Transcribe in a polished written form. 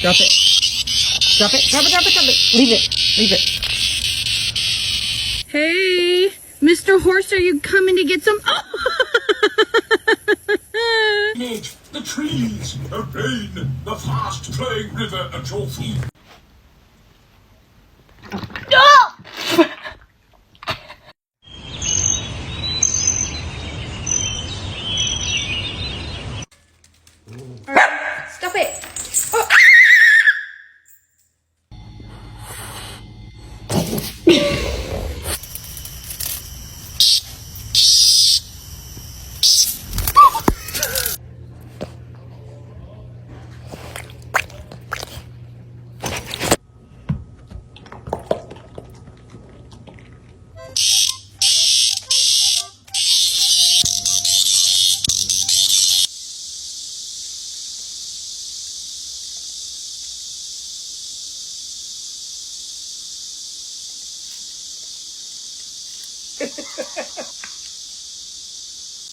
Drop it. Drop it, drop it, drop it, drop it. Leave it, leave it. Hey, Mr. Horse, are you coming to get some? The trees, the rain, the fast-flowing river at your feet. Stop it. Oh.